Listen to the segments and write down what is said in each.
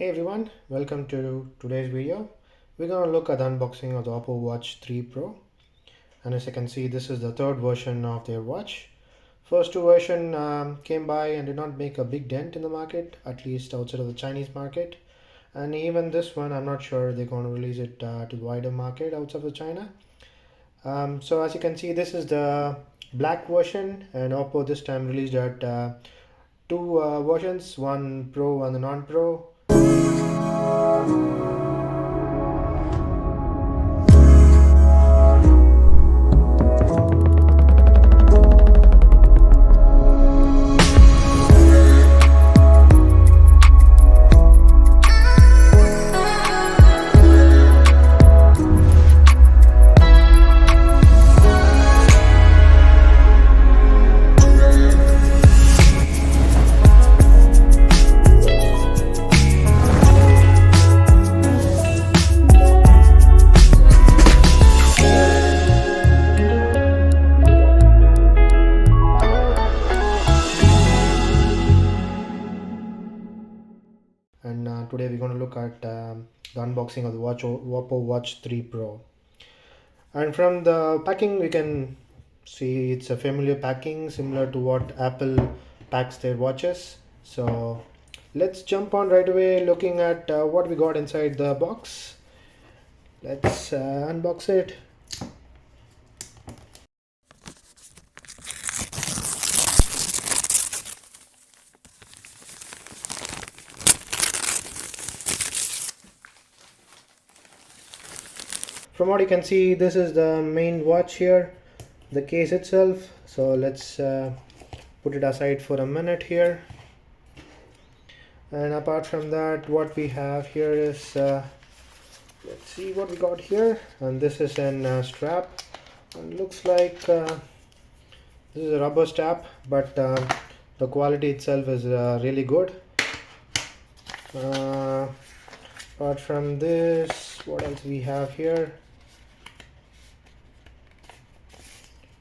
Hey everyone, welcome to today's video. We're gonna look at the unboxing of the Oppo Watch 3 Pro, and as you can see, this is the third version of their watch. First two version came by and did not make a big dent in the market, at least outside of the Chinese market. And even this one, I'm not sure they're gonna release it to the wider market outside of China. So as you can see, this is the black version, and Oppo this time released at two versions, one Pro and the non-Pro. And today we're going to look at the unboxing of the Oppo Watch 3 Pro. And from the packing we can see it's a familiar packing similar to what Apple packs their watches. So let's jump on right away looking at what we got inside the box. Let's unbox it. From what you can see, this is the main watch here, the case itself. So let's put it aside for a minute here. And apart from that, what we have here is let's see what we got here. And this is an strap, and looks like this is a rubber strap, but the quality itself is really good. Apart from this, what else we have here?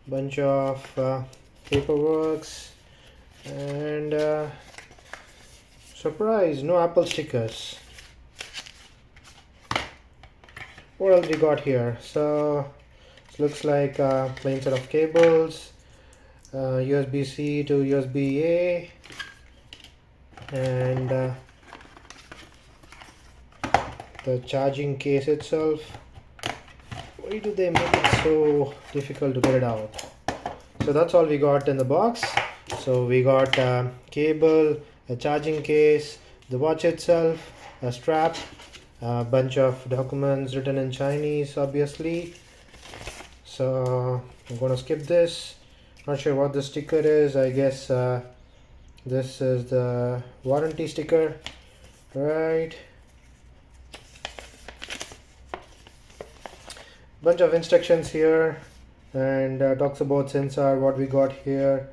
Bunch of paperworks, and surprise, no Apple stickers. What else we got here? So it looks like a plain set of cables, USB-C to USB-A, and the charging case itself. Why do they make it so difficult to get it out? So that's all we got in the box. So we got a cable, a charging case, the watch itself, a strap, a bunch of documents written in Chinese obviously. So I'm gonna skip this. Not sure what the sticker is. I guess this is the warranty sticker, right? Bunch of instructions here, and talks about sensor, what we got here,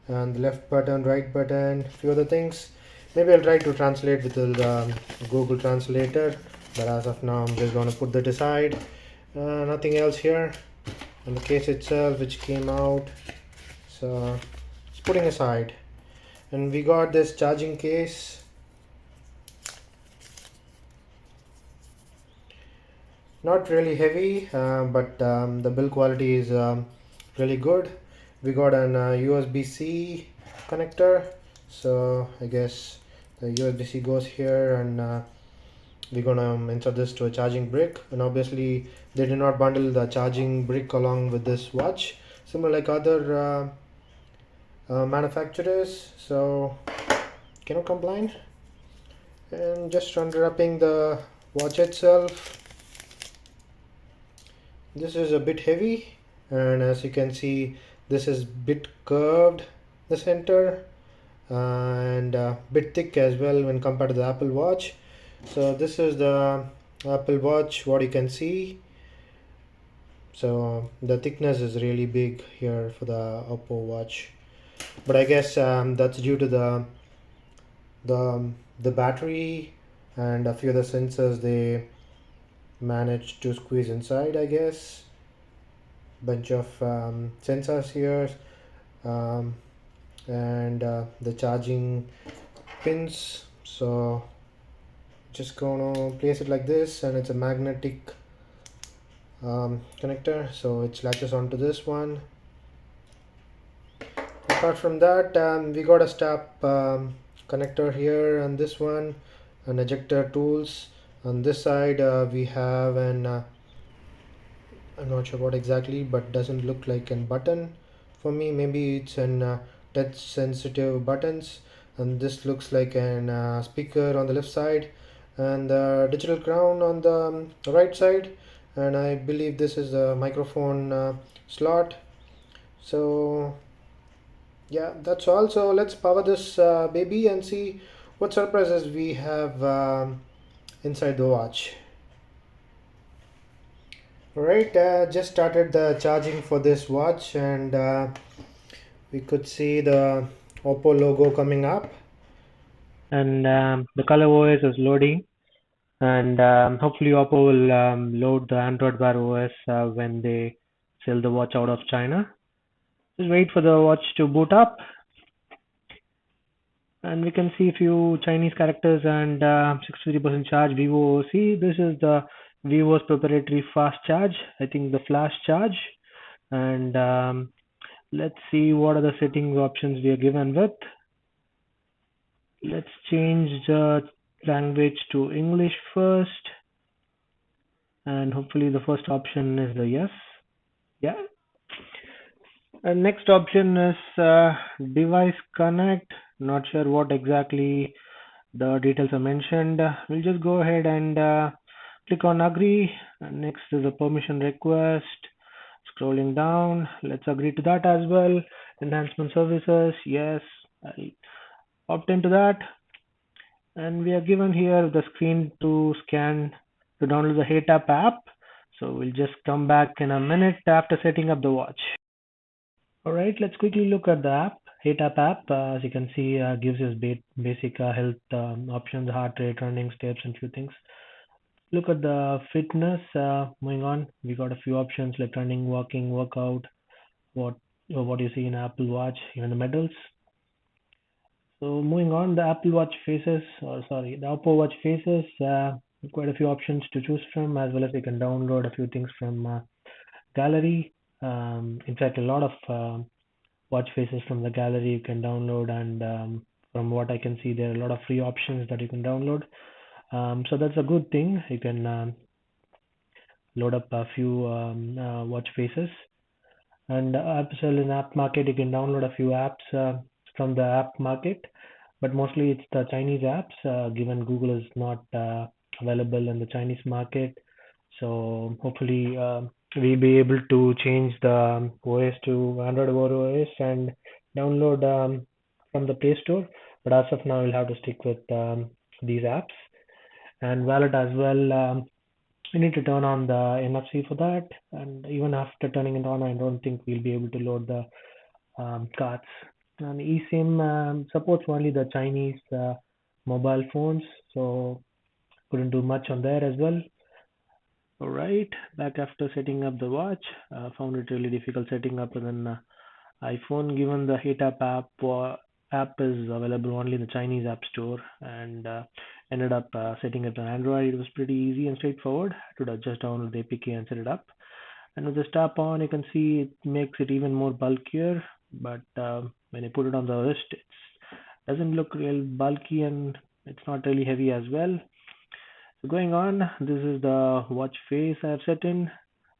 and the left button, right button, few other things. Maybe I'll try to translate with the Google translator, but as of now I'm just going to put that aside. Nothing else here. And the case itself which came out, so it's putting aside. And we got this charging case. Not really heavy, but the build quality is really good. We got an USB-C connector, so I guess the USB-C goes here, and we're gonna insert this to a charging brick. And obviously they did not bundle the charging brick along with this watch, similar like other manufacturers, so cannot complain. And just unwrapping the watch itself, this is a bit heavy, and as you can see this is bit curved, the center, and bit thick as well when compared to the Apple Watch. So this is the Apple Watch, what you can see. So the thickness is really big here for the Oppo Watch, but I guess that's due to the battery and a few other sensors they managed to squeeze inside, I guess. Bunch of sensors here, and the charging pins. So just gonna place it like this, and it's a magnetic connector, so it latches onto this one. Apart from that, we got a step connector here, and this one, an ejector tools. On this side, we have an I'm not sure what exactly, but doesn't look like a button for me. Maybe it's an touch sensitive buttons, and this looks like an speaker on the left side, and the digital crown on the right side. And I believe this is a microphone slot. So yeah, that's all. So let's power this baby and see what surprises we have inside the watch. Alright, just started the charging for this watch, and we could see the Oppo logo coming up. And the color OS is loading, and hopefully Oppo will load the Android Wear OS when they sell the watch out of China. Just wait for the watch to boot up, and we can see a few Chinese characters and 63% charge Vivo. See, this is the Vivo's proprietary fast charge. I think the flash charge, and let's see what are the settings options we are given with. Let's change the language to English first, and hopefully the first option is the yes. Yeah. And next option is device connect. Not sure what exactly the details are mentioned. We'll just go ahead and click on agree. And next is a permission request. Scrolling down, let's agree to that as well. Enhancement services, yes. I'll opt into that. And we are given here the screen to scan to download the HeyTap app. So we'll just come back in a minute after setting up the watch. All right, let's quickly look at the app. HeyTap app, as you can see, gives us basic health options, heart rate, running steps, and few things. Look at the fitness. Moving on, we got a few options like running, walking, workout, what what you see in Apple Watch, even the medals. So moving on, the Apple Watch faces, or sorry, the Oppo Watch faces quite a few options to choose from, as well as you can download a few things from gallery. In fact, a lot of watch faces from the gallery you can download, and from what I can see, there are a lot of free options that you can download. So that's a good thing. You can load up a few watch faces. And as well in app market, you can download a few apps from the app market, but mostly it's the Chinese apps, given Google is not available in the Chinese market. So hopefully we'll be able to change the OS to Android Wear OS and download from the Play Store. But as of now, we'll have to stick with these apps and wallet as well. We need to turn on the NFC for that, and even after turning it on, I don't think we'll be able to load the cards. And eSIM supports only the Chinese mobile phones, so couldn't do much on there as well. All right, back after setting up the watch, found it really difficult setting up an iPhone, given the HeyTap app is available only in the Chinese App Store, and ended up setting up on Android. It was pretty easy and straightforward. I could just download the APK and set it up. And with the tap on, you can see it makes it even more bulkier. But when you put it on the wrist, it doesn't look real bulky, and it's not really heavy as well. So going on, this is the watch face I have set in,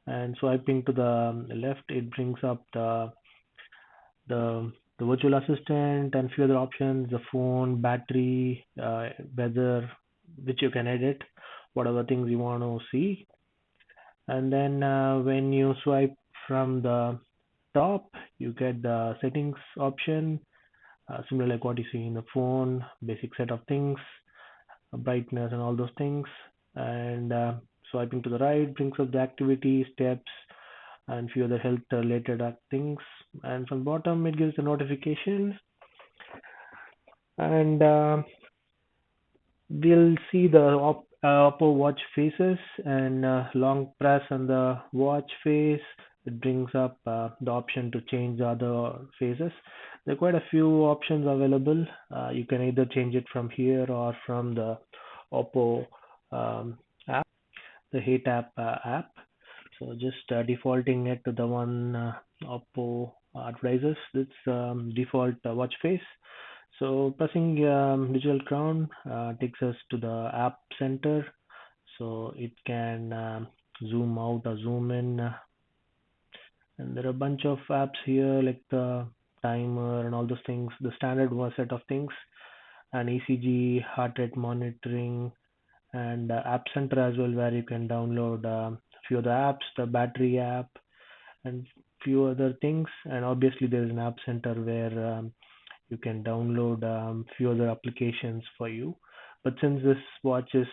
and swiping to the left, it brings up the virtual assistant and few other options, the phone, battery, weather, which you can edit, whatever things you want to see. And then when you swipe from the top, you get the settings option, similar like what you see in the phone, basic set of things, brightness and all those things. And swiping to the right brings up the activity, steps, and few other health related things. And from bottom, it gives the notification. And we'll see the upper watch faces, and long press on the watch face. It brings up the option to change the other faces. There are quite a few options available. You can either change it from here or from the Oppo app, the Hey Tap app. So just defaulting it to the one Oppo advertises. It's default watch face. So pressing digital crown takes us to the app center. So it can zoom out or zoom in. And there are a bunch of apps here like the timer and all those things, the standard set of things, and ECG, heart rate monitoring, and App Center as well, where you can download few of the apps, the battery app, and few other things. And obviously, there is an App Center where you can download few other applications for you. But since this watch is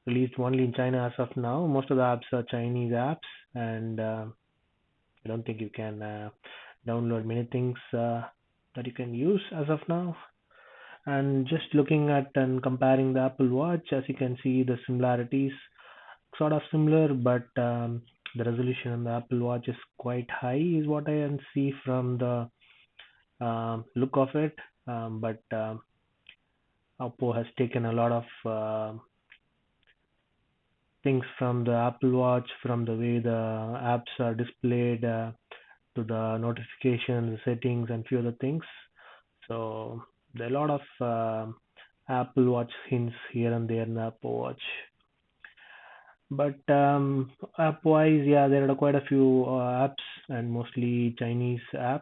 released only in China as of now, most of the apps are Chinese apps, and I don't think you can download many things that you can use as of now. And just looking at and comparing the Apple Watch, as you can see, the similarities sort of similar, but the resolution on the Apple Watch is quite high, is what I can see from the look of it. But Oppo has taken a lot of things from the Apple Watch, from the way the apps are displayed to the notifications, settings, and few other things. So there are a lot of Apple Watch hints here and there in the Apple Watch. But app-wise, yeah, there are quite a few apps and mostly Chinese apps.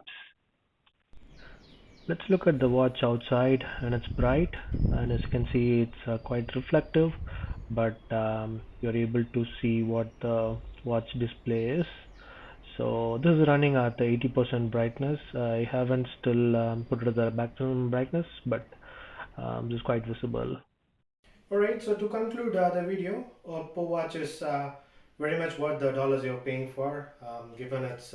Let's look at the watch outside, and it's bright, and as you can see, it's quite reflective. But you're able to see what the watch display is. So this is running at 80% brightness. I haven't still put it at the maximum brightness, but this is quite visible. Alright, so to conclude the video, Oppo Watch is very much worth the dollars you're paying for, given its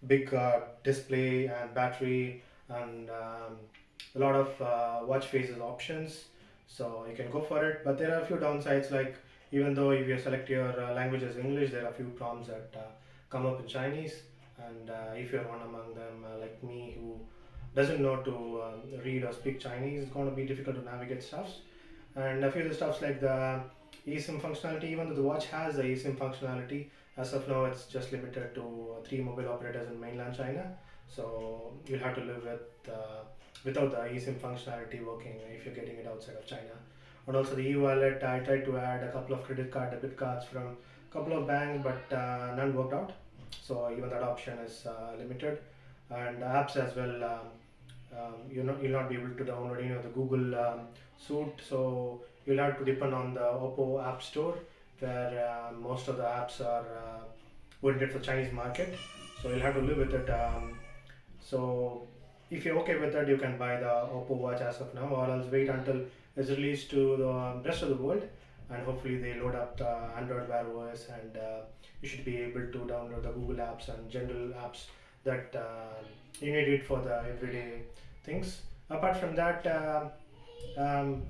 big display and battery and a lot of watch faces options. So you can go for it, but there are a few downsides, like even though if you select your language as English, there are a few prompts that come up in Chinese, and if you're one among them like me who doesn't know to read or speak Chinese, it's going to be difficult to navigate stuff. And a few of the stuffs like the eSIM functionality, even though the watch has the eSIM functionality, as of now it's just limited to three mobile operators in mainland China. So you'll have to live without the eSIM functionality working if you're getting it outside of China. And also the e-wallet, I tried to add a couple of credit card, debit cards from a couple of banks, but none worked out. So even that option is limited. And apps as well. You'll not be able to download the Google suite, so you'll have to depend on the Oppo App Store, where most of the apps are oriented for Chinese market. So you'll have to live with it. So if you're okay with that, you can buy the Oppo Watch as of now, or else wait until it's released to the rest of the world, and hopefully they load up the Android Wear OS, and you should be able to download the Google apps and general apps that you need it for the everyday things. Apart from that, um,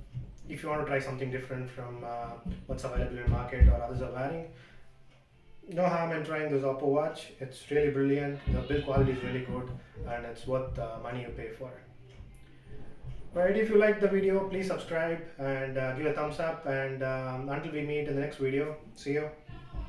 if you want to try something different from what's available in the market or others are wearing, no harm in trying this Oppo watch. It's really brilliant. The build quality is really good, and it's worth the money you pay for it. Alright, if you like the video, please subscribe and give a thumbs up. And until we meet in the next video, see you.